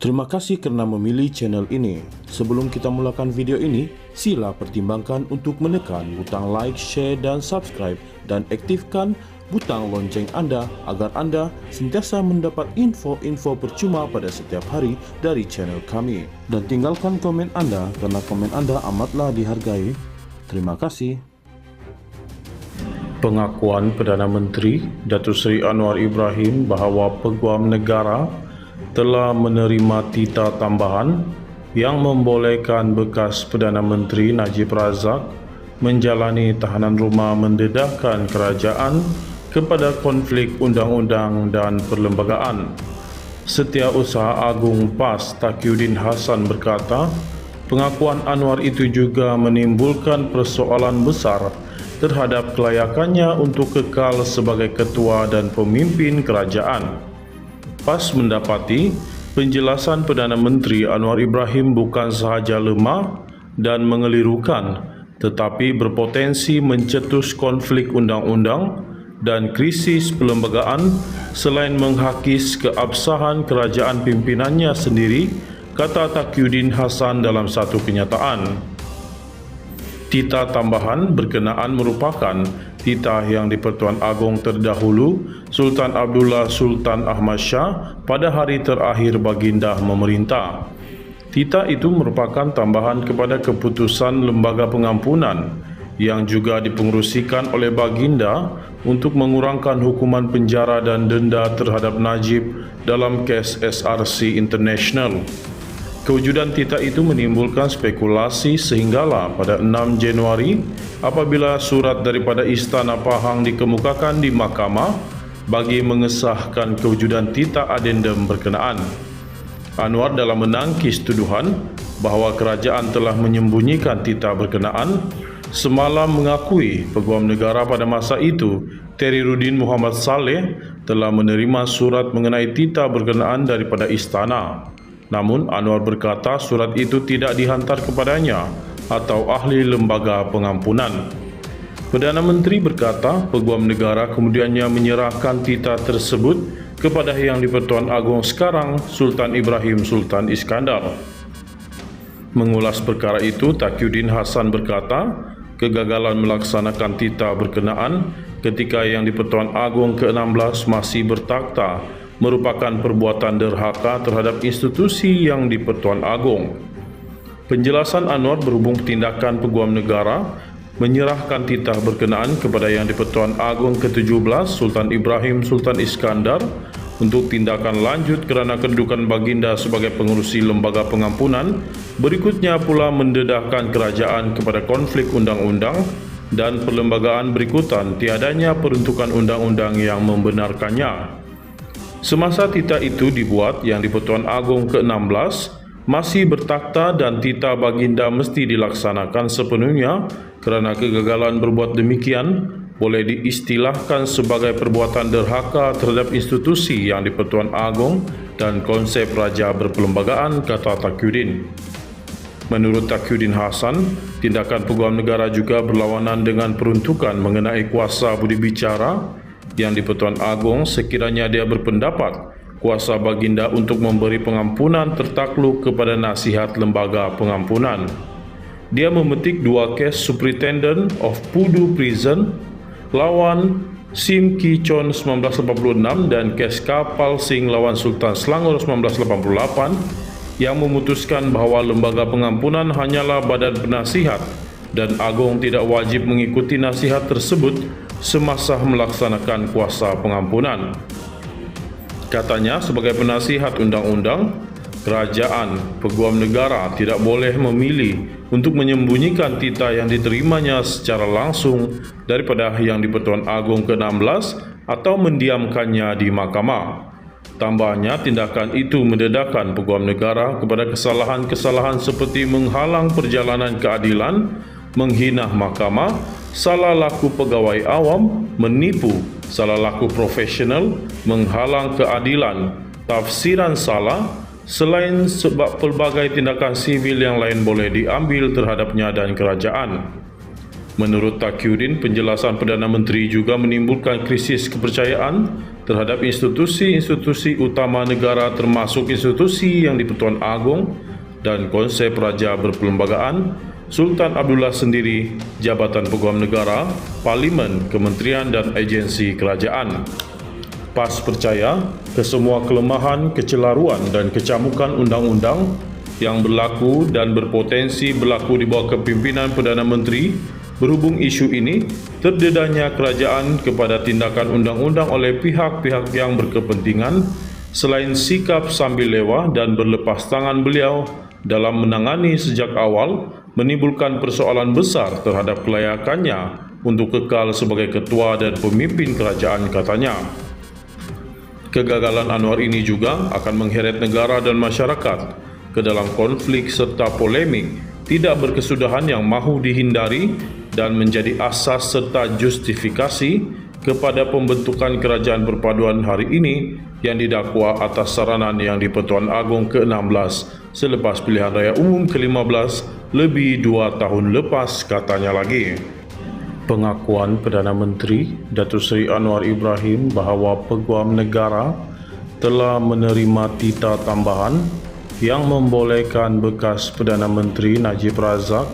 Terima kasih kerana memilih channel ini. Sebelum kita mulakan video ini, sila pertimbangkan untuk menekan butang like, share dan subscribe dan aktifkan butang lonceng anda agar anda sentiasa mendapat info-info percuma pada setiap hari dari channel kami. Dan tinggalkan komen anda kerana komen anda amatlah dihargai. Terima kasih. Pengakuan Perdana Menteri Datuk Seri Anwar Ibrahim bahawa Peguam Negara telah menerima titah tambahan yang membolehkan bekas Perdana Menteri Najib Razak menjalani tahanan rumah mendedahkan kerajaan kepada konflik undang-undang dan perlembagaan. Setiausaha Agung PAS Taqiyuddin Hassan berkata, pengakuan Anwar itu juga menimbulkan persoalan besar terhadap kelayakannya untuk kekal sebagai ketua dan pemimpin kerajaan. PAS mendapati penjelasan Perdana Menteri Anwar Ibrahim bukan sahaja lemah dan mengelirukan, tetapi berpotensi mencetus konflik undang-undang dan krisis perlembagaan selain menghakis keabsahan kerajaan pimpinannya sendiri, kata Taqiyuddin Hassan dalam satu kenyataan. Titah tambahan berkenaan merupakan titah yang di-Pertuan Agong terdahulu Sultan Abdullah Sultan Ahmad Shah pada hari terakhir baginda memerintah. Titah itu merupakan tambahan kepada keputusan Lembaga Pengampunan yang juga dipengerusikan oleh baginda untuk mengurangkan hukuman penjara dan denda terhadap Najib dalam kes SRC International. Kewujudan titah itu menimbulkan spekulasi sehinggalah pada 6 Januari apabila surat daripada Istana Pahang dikemukakan di mahkamah bagi mengesahkan kewujudan titah adendum berkenaan. Anwar dalam menangkis tuduhan bahawa kerajaan telah menyembunyikan titah berkenaan, semalam mengakui Peguam Negara pada masa itu, Teriruddin Muhammad Saleh, telah menerima surat mengenai titah berkenaan daripada istana. Namun Anwar berkata surat itu tidak dihantar kepadanya atau ahli lembaga pengampunan. Perdana Menteri berkata Peguam Negara kemudiannya menyerahkan titah tersebut kepada Yang di-Pertuan Agong sekarang, Sultan Ibrahim Sultan Iskandar. Mengulas perkara itu, Taqiyuddin Hassan berkata, kegagalan melaksanakan titah berkenaan ketika Yang di-Pertuan Agong ke-16 masih bertakhta merupakan perbuatan derhaka terhadap institusi Yang di-Pertuan Agong. Penjelasan Anwar berhubung tindakan Peguam Negara menyerahkan titah berkenaan kepada Yang di-Pertuan Agong ke-17 Sultan Ibrahim Sultan Iskandar untuk tindakan lanjut kerana kedudukan baginda sebagai pengerusi lembaga pengampunan, berikutnya pula mendedahkan kerajaan kepada konflik undang-undang dan perlembagaan berikutan tiadanya peruntukan undang-undang yang membenarkannya. Semasa titah itu dibuat, Yang di-Pertuan Agong ke-16 masih bertakhta dan titah baginda mesti dilaksanakan sepenuhnya kerana kegagalan berbuat demikian boleh diistilahkan sebagai perbuatan derhaka terhadap institusi Yang di-Pertuan Agong dan konsep raja berperlembagaan, kata Taqiyuddin. Menurut Taqiyuddin Hassan, tindakan Peguam Negara juga berlawanan dengan peruntukan mengenai kuasa budi bicara Yang di-Pertuan Agong sekiranya dia berpendapat kuasa baginda untuk memberi pengampunan tertakluk kepada nasihat lembaga pengampunan. Dia memetik dua kes Superintendent of Pudu Prison lawan Sim Ki Chon 1986 dan kes Kapal Sing lawan Sultan Selangor 1988 yang memutuskan bahawa lembaga pengampunan hanyalah badan penasihat dan Agong tidak wajib mengikuti nasihat tersebut semasa melaksanakan kuasa pengampunan. Katanya, sebagai penasihat undang-undang, kerajaan, Peguam Negara tidak boleh memilih untuk menyembunyikan titah yang diterimanya secara langsung daripada Yang di-Pertuan Agong ke-16 atau mendiamkannya di mahkamah. Tambahnya, tindakan itu mendedahkan Peguam Negara kepada kesalahan-kesalahan seperti menghalang perjalanan keadilan, menghina mahkamah, salah laku pegawai awam, menipu, salah laku profesional, menghalang keadilan, tafsiran salah, selain sebab pelbagai tindakan sivil yang lain boleh diambil terhadapnya dan kerajaan. Menurut Taqiyuddin, penjelasan Perdana Menteri juga menimbulkan krisis kepercayaan terhadap institusi-institusi utama negara termasuk institusi yang di-Pertuan Agong dan konsep Raja Berperlembagaan, Sultan Abdullah sendiri, Jabatan Peguam Negara, Parlimen, Kementerian dan agensi kerajaan. PAS percaya kesemua kelemahan, kecelaruan dan kecamukan undang-undang yang berlaku dan berpotensi berlaku di bawah kepimpinan Perdana Menteri berhubung isu ini, terdedahnya kerajaan kepada tindakan undang-undang oleh pihak-pihak yang berkepentingan selain sikap sambil lewa dan berlepas tangan beliau dalam menangani sejak awal menimbulkan persoalan besar terhadap kelayakannya untuk kekal sebagai ketua dan pemimpin kerajaan, katanya. Kegagalan Anwar ini juga akan mengheret negara dan masyarakat ke dalam konflik serta polemik tidak berkesudahan yang mahu dihindari dan menjadi asas serta justifikasi kepada pembentukan kerajaan perpaduan hari ini yang didakwa atas saranan yang di-Pertuan Agong ke-16 selepas pilihan raya umum ke-15 lebih 2 tahun lepas, katanya lagi. Pengakuan Perdana Menteri Datuk Seri Anwar Ibrahim bahawa Peguam Negara telah menerima tita tambahan yang membolehkan bekas Perdana Menteri Najib Razak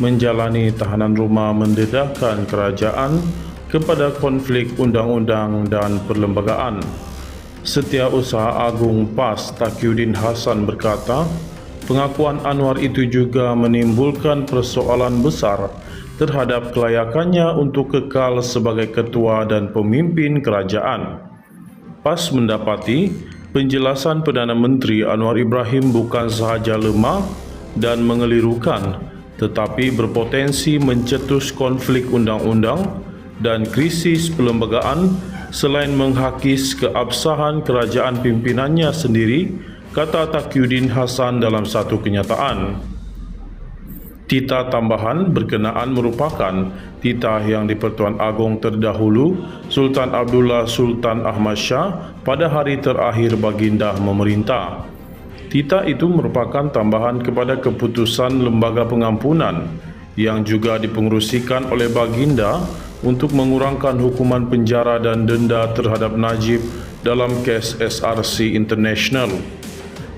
menjalani tahanan rumah mendedahkan kerajaan kepada konflik undang-undang dan perlembagaan. Setiausaha Agung PAS Taqiyuddin Hasan berkata, pengakuan Anwar itu juga menimbulkan persoalan besar terhadap kelayakannya untuk kekal sebagai ketua dan pemimpin kerajaan. PAS mendapati penjelasan Perdana Menteri Anwar Ibrahim bukan sahaja lemah dan mengelirukan, tetapi berpotensi mencetus konflik undang-undang dan krisis perlembagaan selain menghakis keabsahan kerajaan pimpinannya sendiri, kata Taqiyuddin Hasan dalam satu kenyataan. Tita tambahan berkenaan merupakan titah yang di-Pertuan Agong terdahulu Sultan Abdullah Sultan Ahmad Shah pada hari terakhir baginda memerintah. Titah itu merupakan tambahan kepada keputusan Lembaga Pengampunan yang juga dipengerusikan oleh baginda untuk mengurangkan hukuman penjara dan denda terhadap Najib dalam kes SRC International.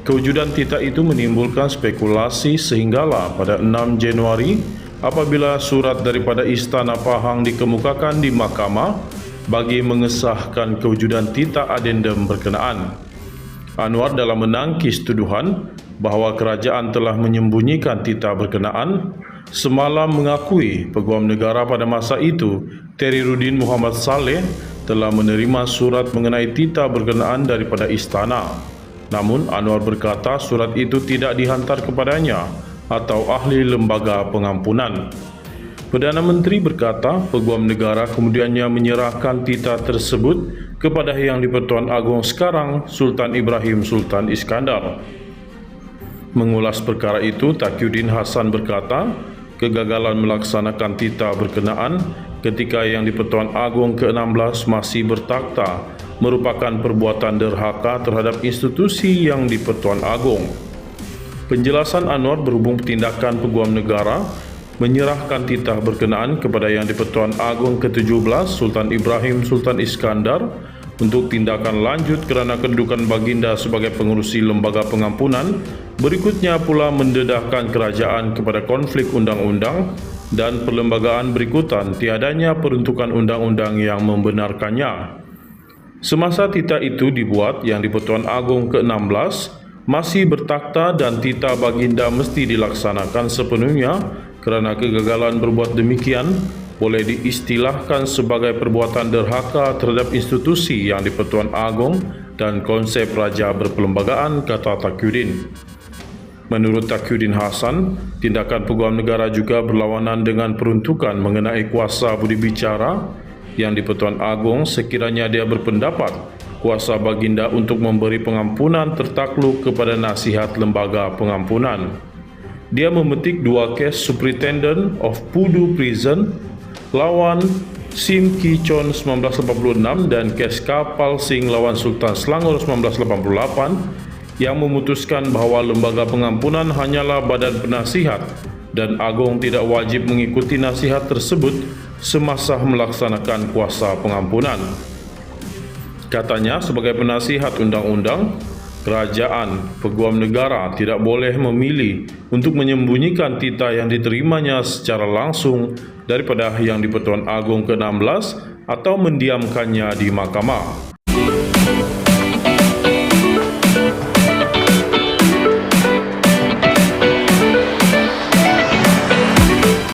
Kewujudan titah itu menimbulkan spekulasi sehinggalah pada 6 Januari apabila surat daripada Istana Pahang dikemukakan di mahkamah bagi mengesahkan kewujudan titah adendum berkenaan. Anwar dalam menangkis tuduhan bahawa kerajaan telah menyembunyikan titah berkenaan, semalam mengakui Peguam Negara pada masa itu, Teriruddin Muhammad Saleh, telah menerima surat mengenai titah berkenaan daripada istana. Namun Anwar berkata surat itu tidak dihantar kepadanya atau ahli lembaga pengampunan. Perdana Menteri berkata Peguam Negara kemudiannya menyerahkan titah tersebut kepada yang di-Pertuan Agong sekarang, Sultan Ibrahim Sultan Iskandar. Mengulas perkara itu, Taqiyuddin Hasan berkata, kegagalan melaksanakan titah berkenaan ketika yang di-Pertuan Agong ke-16 masih bertakhta merupakan perbuatan derhaka terhadap institusi yang di-Pertuan Agong. Penjelasan Anwar berhubung tindakan Peguam Negara menyerahkan titah berkenaan kepada yang di-Pertuan Agong ke-17 Sultan Ibrahim Sultan Iskandar untuk tindakan lanjut kerana kedudukan baginda sebagai pengerusi lembaga pengampunan, berikutnya pula mendedahkan kerajaan kepada konflik undang-undang dan perlembagaan berikutan tiadanya peruntukan undang-undang yang membenarkannya. Semasa titah itu dibuat, yang di-Pertuan Agong ke-16 masih bertakhta dan titah baginda mesti dilaksanakan sepenuhnya kerana kegagalan berbuat demikian boleh diistilahkan sebagai perbuatan derhaka terhadap institusi yang di-Pertuan Agong dan konsep Raja Berperlembagaan, kata Taqiyuddin. Menurut Taqiyuddin Hasan, tindakan Peguam Negara juga berlawanan dengan peruntukan mengenai kuasa budi bicara yang di-Pertuan Agong sekiranya dia berpendapat kuasa baginda untuk memberi pengampunan tertakluk kepada nasihat lembaga pengampunan. Dia memetik 2 kes Superintendent of Pudu Prison lawan Sim Ki Chon 1986 dan kes Kapal Sing lawan Sultan Selangor 1988 yang memutuskan bahawa lembaga pengampunan hanyalah badan penasihat dan Agong tidak wajib mengikuti nasihat tersebut semasa melaksanakan kuasa pengampunan. Katanya, sebagai penasihat undang-undang, kerajaan peguam negara tidak boleh memilih untuk menyembunyikan titah yang diterimanya secara langsung daripada Yang di-Pertuan Agong ke-16 atau mendiamkannya di mahkamah.